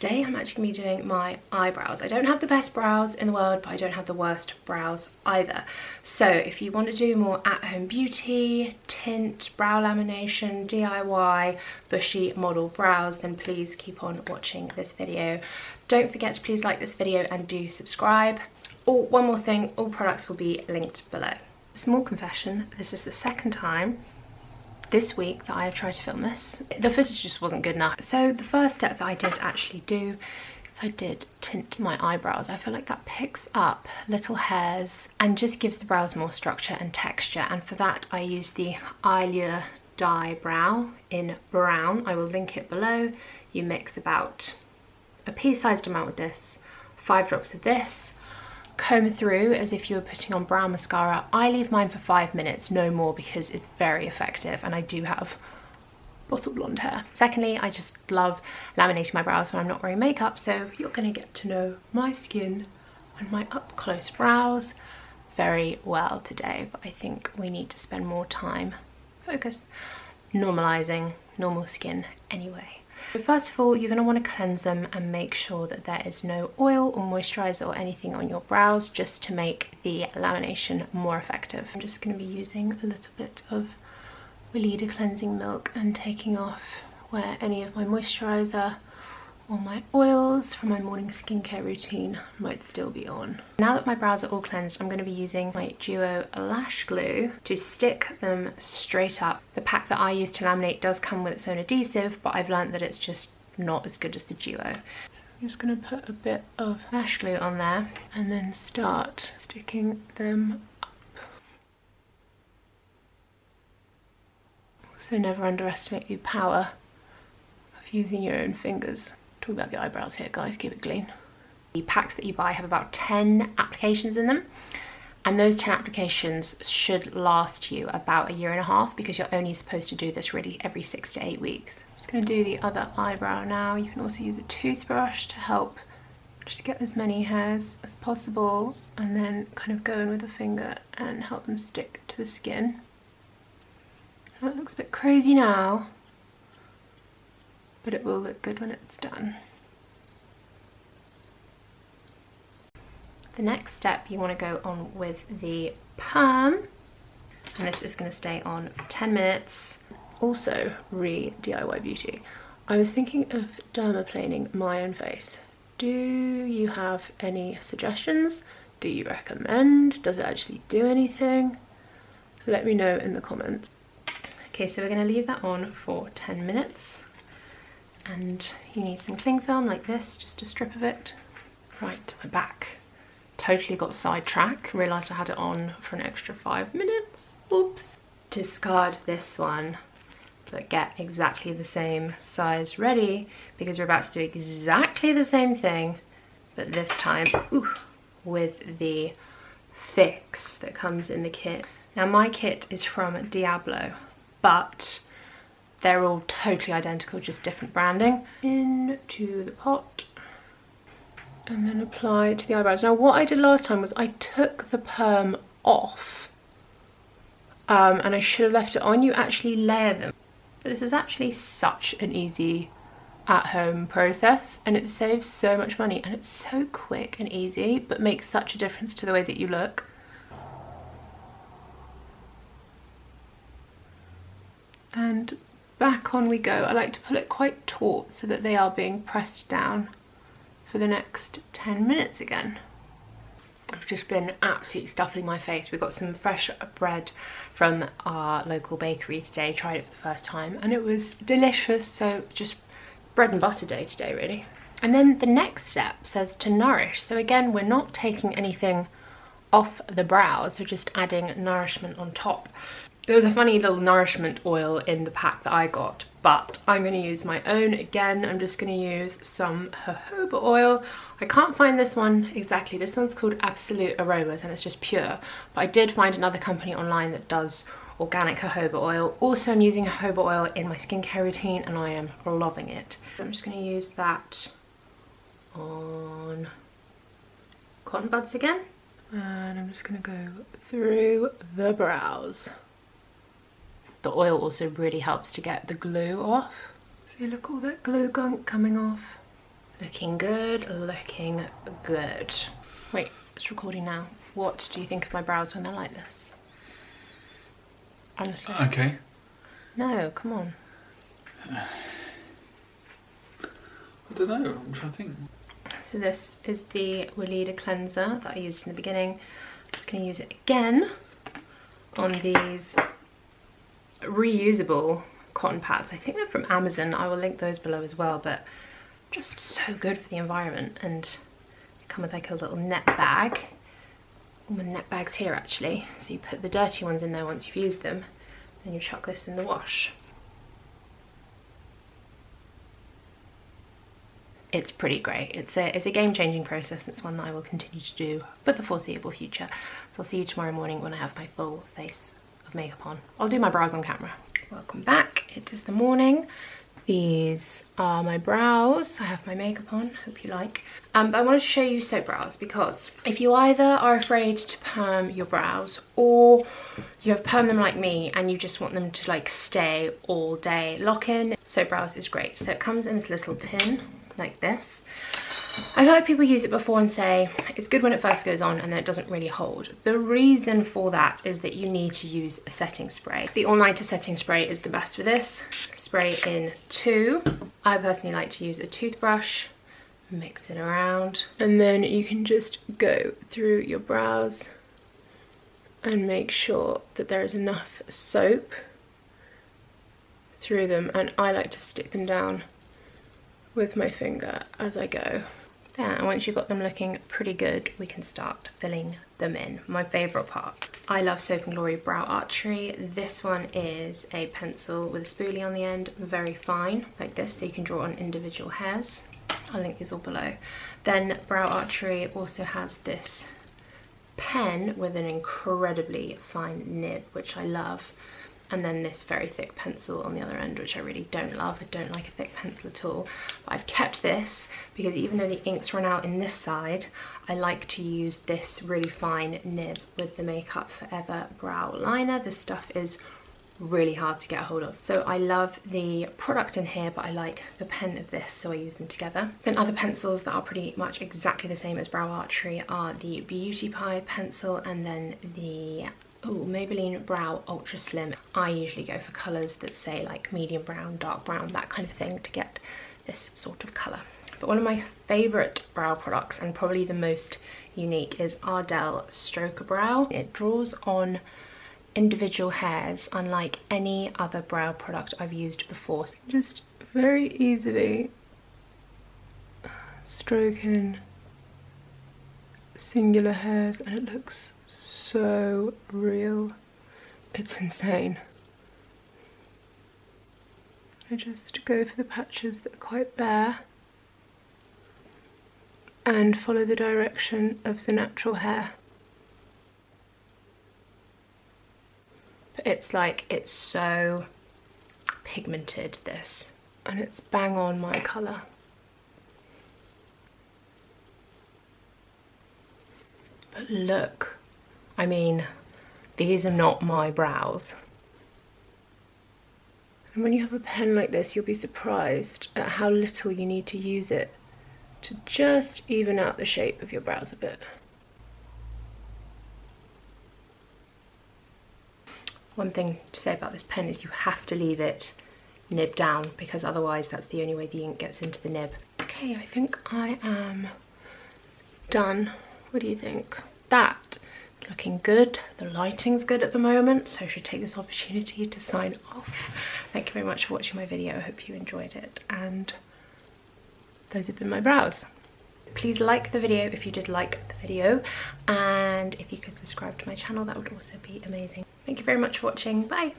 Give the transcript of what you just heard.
Today I'm actually going to be doing my eyebrows. I don't have the best brows in the world, but I don't have the worst brows either. So if you want to do more at-home beauty, tint, brow lamination, DIY, bushy model brows, then please keep on watching this video. Don't forget to please like this video and do subscribe. Oh, one more thing, all products will be linked below. Small confession, this is the second time this week that I have tried to film this. The footage just wasn't good enough. So the first step that I did actually do is I did tint my eyebrows. I feel like that picks up little hairs and just gives the brows more structure and texture. And for that I used the Ardell dye brow in brown. I will link it below. You mix about a pea-sized amount with this, 5 drops of this, comb through as if you were putting on brown mascara. I leave mine for 5 minutes, no more, because it's very effective and I do have bottle blonde hair. Secondly, I just love laminating my brows when I'm not wearing makeup, so you're going to get to know my skin and my up close brows very well today, but I think we need to spend more time, focus, normalizing normal skin anyway. So first of all, you're going to want to cleanse them and make sure that there is no oil or moisturizer or anything on your brows, just to make the lamination more effective. I'm just going to be using a little bit of Weleda cleansing milk and taking off where any of my moisturizer or my oils from my morning skincare routine might still be on. Now that my brows are all cleansed, I'm going to be using my Duo Lash glue to stick them straight up. The pack that I use to laminate does come with its own adhesive, but I've learned that it's just not as good as the Duo. I'm just going to put a bit of lash glue on there and then start sticking them up. Also, never underestimate the power of using your own fingers. Talk about the eyebrows here, guys, keep it clean. The packs that you buy have about 10 applications in them, and those 10 applications should last you about 1.5 years, because you're only supposed to do this really every 6 to 8 weeks. I'm just going to do the other eyebrow now. You can also use a toothbrush to help just get as many hairs as possible, and then kind of go in with a finger and help them stick to the skin. That looks a bit crazy now, but it will look good when it's done. The next step, you want to go on with the perm, and this is going to stay on for 10 minutes. Also, DIY beauty. I was thinking of dermaplaning my own face. Do you have any suggestions? Do you recommend? Does it actually do anything? Let me know in the comments. Okay, so we're going to leave that on for 10 minutes. And you need some cling film like this, just a strip of it. Right, we're back. Totally got sidetracked, realised I had it on for an extra 5 minutes. Oops. Discard this one, but get exactly the same size ready, because we're about to do exactly the same thing, but this time with the fix that comes in the kit. Now my kit is from Diablo, but they're all totally identical, just different branding. Into the pot and then apply to the eyebrows. Now what I did last time was I took the perm off and I should have left it on. You actually layer them. But this is actually such an easy at-home process, and it saves so much money, and it's so quick and easy, but makes such a difference to the way that you look. And back on we go. I like to pull it quite taut so that they are being pressed down for the next 10 minutes again. I've just been absolutely stuffing my face. We got some fresh bread from our local bakery today, tried it for the first time, and it was delicious. So just bread and butter day today, really. And then the next step says to nourish. So again, we're not taking anything off the brows, we're just adding nourishment on top. There was a funny little nourishment oil in the pack that I got, but I'm going to use my own again. I'm just going to use some jojoba oil. I can't find this one exactly. This one's called Absolute Aromas and it's just pure. But I did find another company online that does organic jojoba oil. Also, I'm using jojoba oil in my skincare routine and I am loving it. I'm just going to use that on cotton buds again. And I'm just going to go through the brows. The oil also really helps to get the glue off. See, look, all that glue gunk coming off. Looking good, looking good. Wait, it's recording now. What do you think of my brows when they're like this? Honestly. Okay. No, come on. I don't know, I'm trying to think. So this is the Weleda cleanser that I used in the beginning. I'm just going to use it again on these reusable cotton pads. I think they're from Amazon. I will link those below as well, but just so good for the environment, and they come with like a little net bag. All the net bags here actually. So you put the dirty ones in there once you've used them, then you chuck this in the wash. It's pretty great. It's a game-changing process. It's one that I will continue to do for the foreseeable future. So I'll see you tomorrow morning when I have my full face of makeup on. I'll do my brows on camera. Welcome back. It is the morning. These are my brows. I have my makeup on, hope you like. But I wanted to show you soap brows, because if you either are afraid to perm your brows, or you have permed them like me and you just want them to like stay all day, lock-in, soap brows is great. So it comes in this little tin like this. I've heard people use it before and say it's good when it first goes on and then it doesn't really hold. The reason for that is that you need to use a setting spray. The all-nighter setting spray is the best for this. Spray in 2. I personally like to use a toothbrush, mix it around, and then you can just go through your brows and make sure that there is enough soap through them, and I like to stick them down with my finger as I go. There, and once you've got them looking pretty good, we can start filling them in. My favourite part. I love Soap & Glory Brow Archery. This one is a pencil with a spoolie on the end, very fine, like this, so you can draw on individual hairs. I'll link these all below. Then Brow Archery also has this pen with an incredibly fine nib, which I love. And then this very thick pencil on the other end, which I really don't love. I don't like a thick pencil at all. But I've kept this because even though the inks run out in this side, I like to use this really fine nib with the Makeup Forever brow liner. This stuff is really hard to get a hold of. So I love the product in here, but I like the pen of this, so I use them together. Then other pencils that are pretty much exactly the same as Brow Archery are the Beauty Pie pencil, and then the Maybelline Brow Ultra Slim. I usually go for colours that say like medium brown, dark brown, that kind of thing, to get this sort of colour. But one of my favourite brow products, and probably the most unique, is Ardell Stroker Brow. It draws on individual hairs unlike any other brow product I've used before. Just very easily stroking singular hairs, and it looks so real. It's insane. I just go for the patches that are quite bare and follow the direction of the natural hair. But it's like, it's so pigmented, this, and it's bang on my colour. But look, I mean, these are not my brows. And when you have a pen like this, you'll be surprised at how little you need to use it to just even out the shape of your brows a bit. One thing to say about this pen is you have to leave it nib down, because otherwise that's the only way the ink gets into the nib. Okay, I think I am done. What do you think? That looking good. The lighting's good at the moment, so I should take this opportunity to sign off. Thank you very much for watching my video. I hope you enjoyed it, and those have been my brows. Please like the video if you did like the video, and if you could subscribe to my channel, that would also be amazing. Thank you very much for watching. Bye.